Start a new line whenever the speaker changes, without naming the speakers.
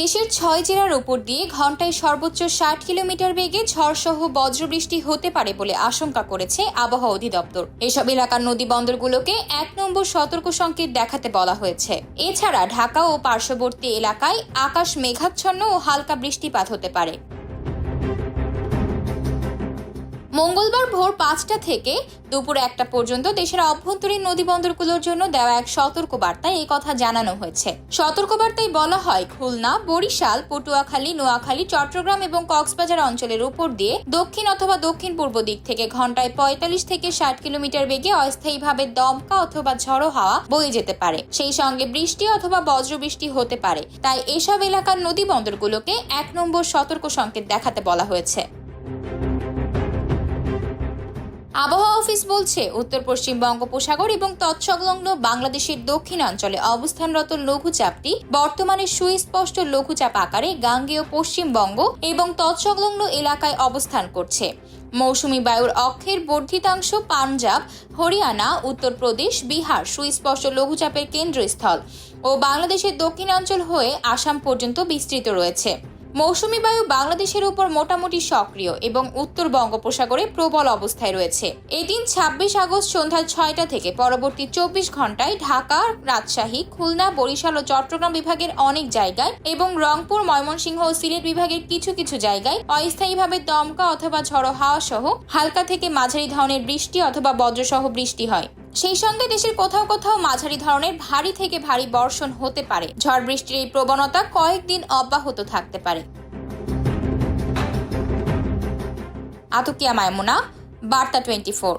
দেশের ৬ জেলার উপর দিয়ে ঘন্টায় সর্বোচ্চ ৬০ কিলোমিটার বেগে ঝড়সহ বজ্রবৃষ্টি হতে পারে বলে আশঙ্কা করেছে আবহাওয়া অধিদপ্তর। এসব এলাকার নদী বন্দরগুলোকে ১ নম্বর সতর্ক সংকেত দেখাতে বলা হয়েছে। এছাড়া ঢাকা ও পার্শ্ববর্তী এলাকায় আকাশ মেঘাচ্ছন্ন ও হালকা বৃষ্টিপাত হতে পারে। মঙ্গলবার ভোর ৫টা থেকে দুপুর ১টা পর্যন্ত দেশের অভ্যন্তরীণ নদী বন্দরগুলোর জন্য দেওয়া এক সতর্ক বার্তায় এই কথা জানানো হয়েছে। সতর্কবার্তায় বলা হয়, খুলনা, বরিশাল, পটুয়াখালী, নোয়াখালী, চট্টগ্রাম এবং কক্সবাজার অঞ্চলের উপর দিয়ে দক্ষিণ অথবা দক্ষিণ পূর্ব দিক থেকে ঘন্টায় ৪৫ থেকে ৬০ কিলোমিটার বেগে অস্থায়ীভাবে দমকা অথবা ঝড়ো হাওয়া বয়ে যেতে পারে। সেই সঙ্গে বৃষ্টি অথবা বজ্রবৃষ্টি হতে পারে। তাই এসব এলাকার নদী বন্দরগুলোকে ১ নম্বর সতর্ক সংকেত দেখাতে বলা হয়েছে। আবহাওয়া অফিস বলছে, উত্তর পশ্চিম বঙ্গোপসাগর এবং তৎসংলগ্ন বাংলাদেশের দক্ষিণাঞ্চলে অবস্থানরত লঘুচাপটি বর্তমানে সুস্পষ্ট লঘুচাপ আকারে গাঙ্গেয় পশ্চিমবঙ্গ এবং তৎসংলগ্ন এলাকায় অবস্থান করছে। মৌসুমী বায়ুর অক্ষের বর্ধিতাংশ পাঞ্জাব, হরিয়ানা, উত্তরপ্রদেশ, বিহার সুস্পষ্ট লঘুচাপের কেন্দ্রস্থল ও বাংলাদেশের দক্ষিণাঞ্চল হয়ে আসাম পর্যন্ত বিস্তৃত রয়েছে। মৌসুমী বায়ু বাংলাদেশের উপর মোটামুটি সক্রিয় এবং উত্তর বঙ্গোপসাগরে প্রবল অবস্থায় রয়েছে। এদিন ২৬ আগস্ট সন্ধ্যা ৬টা থেকে পরবর্তী ২৪ ঘন্টায় ঢাকা, রাজশাহী, খুলনা, বরিশাল ও চট্টগ্রাম বিভাগের অনেক জায়গায় এবং রংপুর, ময়মনসিংহ ও সিলেট বিভাগের কিছু কিছু জায়গায় অস্থায়ীভাবে দমকা অথবা ঝড়ো হাওয়া সহ হালকা থেকে মাঝারি ধরনের বৃষ্টি অথবা বজ্রসহ বৃষ্টি হয়। সেই সঙ্গে দেশের কোথাও কোথাও মাঝারি ধরনের ভারী থেকে ভারী বর্ষণ হতে পারে। ঝড় বৃষ্টির এই প্রবণতা কয়েকদিন অব্যাহত থাকতে পারে। আতকিয়া মায়মুনা, বার্তা 24।